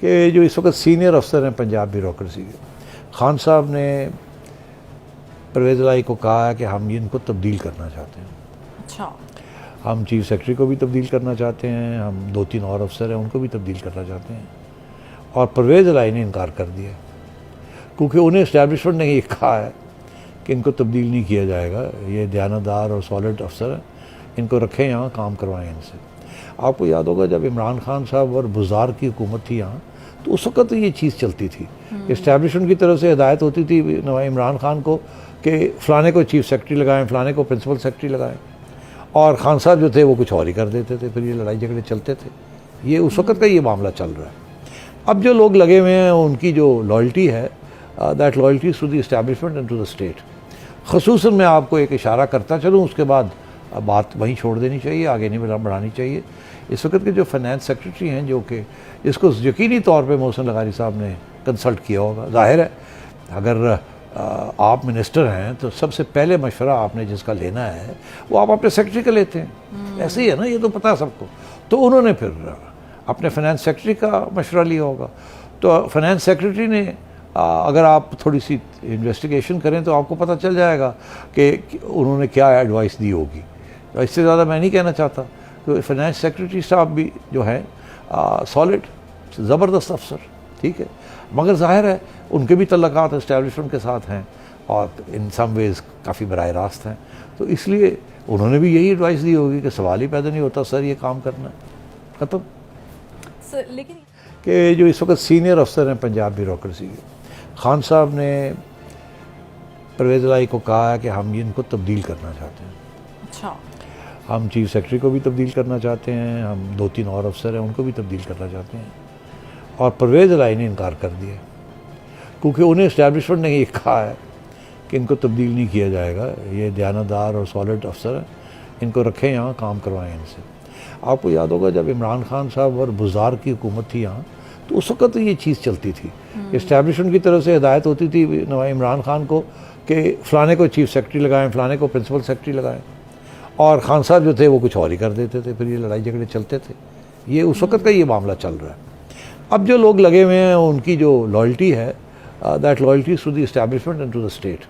کہ جو اس وقت سینئر افسر ہیں پنجاب بیوروکریسی کے، خان صاحب نے پرویز الہی کو کہا ہے کہ ہم ان کو تبدیل کرنا چاہتے ہیں. اچھا. ہم چیف سیکرٹری کو بھی تبدیل کرنا چاہتے ہیں، ہم 2-3 اور افسر ہیں ان کو بھی تبدیل کرنا چاہتے ہیں. اور پرویز الہی نے انکار کر دیا کیونکہ انہیں اسٹیبلشمنٹ نے یہ کہا ہے کہ ان کو تبدیل نہیں کیا جائے گا، یہ دیانتدار اور سالڈ افسر ہیں، ان کو رکھیں یہاں، کام کروائیں ان سے. آپ کو یاد ہوگا جب عمران خان صاحب اور بزار کی حکومت تھی یہاں تو اس وقت یہ چیز چلتی تھی. اسٹیبلشمنٹ کی طرف سے ہدایت ہوتی تھی عمران خان کو کہ فلانے کو چیف سیکرٹری لگائیں، فلانے کو پرنسپل سیکرٹری لگائیں، اور خان صاحب جو تھے وہ کچھ اور ہی کر دیتے تھے. پھر یہ لڑائی جھگڑے چلتے تھے. یہ اس وقت کا یہ معاملہ چل رہا ہے. اب جو لوگ لگے ہوئے ہیں ان کی جو لائلٹی ہے that loyalty to the establishment and to the state. خصوصاً میں آپ کو ایک اشارہ کرتا چلوں، اس کے بعد بات وہیں چھوڑ دینی چاہیے، آگے نہیں بڑھانی چاہیے. اس وقت کے جو فائنانس سیکرٹری ہیں جو کہ اس کو یقینی طور پہ محسن لغاری صاحب نے کنسلٹ کیا ہوگا. ظاہر ہے اگر آپ منسٹر ہیں تو سب سے پہلے مشورہ آپ نے جس کا لینا ہے وہ آپ اپنے سیکرٹری کا لیتے ہیں. ایسے ہی ہے نا، یہ تو پتہ ہے سب کو. تو انہوں نے پھر اپنے فائنانس سیکرٹری کا مشورہ لیا ہوگا. تو فائنانس سیکرٹری نے اگر آپ تھوڑی سی انویسٹیگیشن کریں تو آپ کو پتہ چل جائے گا کہ انہوں نے کیا ایڈوائس دی ہوگی. اس سے زیادہ میں نہیں کہنا چاہتا. تو فائنانس سیکرٹری صاحب بھی جو ہیں سالڈ زبردست افسر، ٹھیک ہے، مگر ظاہر ہے ان کے بھی تعلقات اسٹیبلشمنٹ کے ساتھ ہیں اور ان سم ویز کافی براہ راست ہیں. تو اس لیے انہوں نے بھی یہی ایڈوائس دی ہوگی کہ سوال ہی پیدا نہیں ہوتا سر یہ کام کرنا ہے، ختم. لیکن کہ جو اس وقت سینئر افسر ہیں پنجاب بیوروکریسی کے، خان صاحب نے پرویز الہی کو کہا ہے کہ ہم ان کو تبدیل کرنا چاہتے ہیں. اچھا. ہم چیف سیکرٹری کو بھی تبدیل کرنا چاہتے ہیں، ہم 2-3 اور افسر ہیں ان کو بھی تبدیل کرنا چاہتے ہیں. اور پرویز الہی نے انکار کر دیا کیونکہ انہیں اسٹیبلشمنٹ نے یہ کہا ہے کہ ان کو تبدیل نہیں کیا جائے گا، یہ دیانتدار اور سالڈ افسر ہیں، ان کو رکھیں یہاں، کام کروائیں ان سے. آپ کو یاد ہوگا جب عمران خان صاحب اور بزار کی حکومت تھی یہاں تو اس وقت یہ چیز چلتی تھی. اسٹیبلشمنٹ کی طرف سے ہدایت ہوتی تھی عمران خان کو کہ فلانے کو چیف سیکرٹری لگائیں، فلانے کو پرنسپل سیکرٹری لگائیں، اور خان صاحب جو تھے وہ کچھ اور ہی کر دیتے تھے. پھر یہ لڑائی جھگڑے چلتے تھے. یہ اس وقت کا یہ معاملہ چل رہا ہے. اب جو لوگ لگے ہوئے ہیں ان کی جو لائلٹی ہے that loyalty to the establishment and to the state.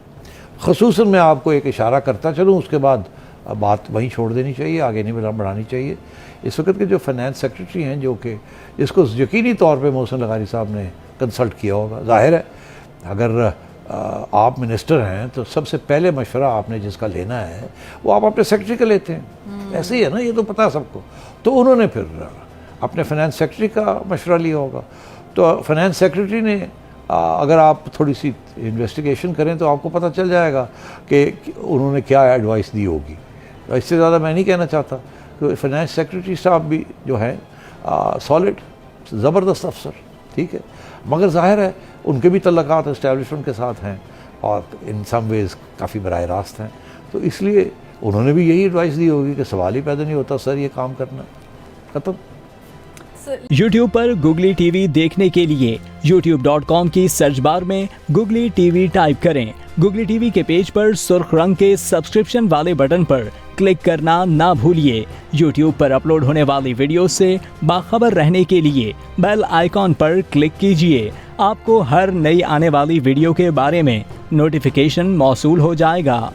خصوصاً میں آپ کو ایک اشارہ کرتا چلوں، اس کے بعد بات وہیں چھوڑ دینی چاہیے، آگے نہیں بڑھانی چاہیے. اس وقت کے جو فائنانس سیکرٹری ہیں جو کہ اس کو یقینی طور پہ محسن لغاری صاحب نے کنسلٹ کیا ہوگا. ظاہر ہے اگر آپ منسٹر ہیں تو سب سے پہلے مشورہ آپ نے جس کا لینا ہے وہ آپ اپنے سیکرٹری کا لیتے ہیں. ایسے ہی ہے نا، یہ تو پتہ ہے سب کو. تو انہوں نے پھر اپنے فائنانس سیکرٹری کا مشورہ لیا ہوگا. تو فائنانس سیکرٹری نے اگر آپ تھوڑی سی انویسٹیگیشن کریں تو آپ کو پتہ چل جائے گا کہ انہوں نے کیا ایڈوائس دی ہوگی. اس سے زیادہ میں نہیں کہنا چاہتا. کہ فائنانس سیکرٹری صاحب بھی جو ہیں سالڈ زبردست افسر، ٹھیک ہے، مگر ظاہر ہے ان کے بھی تعلقات اسٹیبلشمنٹ کے ساتھ ہیں اور ان سم ویز کافی براہ راست ہیں. تو اس لیے انہوں نے بھی یہی ایڈوائس دی ہوگی کہ سوال ہی پیدا نہیں ہوتا سر یہ کام کرنا ہے، ختم. یوٹیوب پر گوگلی ٹی وی دیکھنے کے لیے youtube.com کی سرچ بار میں گوگلی ٹی وی ٹائپ کریں. گوگلی ٹی وی کے پیج پر سرخ رنگ کے سبسکرپشن والے بٹن پر کلک کرنا نہ بھولیے. یوٹیوب پر اپلوڈ ہونے والی ویڈیو سے باخبر رہنے کے لیے بیل آئیکن پر کلک کیجیے. آپ کو ہر نئی آنے والی ویڈیو کے بارے میں نوٹیفیکیشن موصول ہو جائے گا.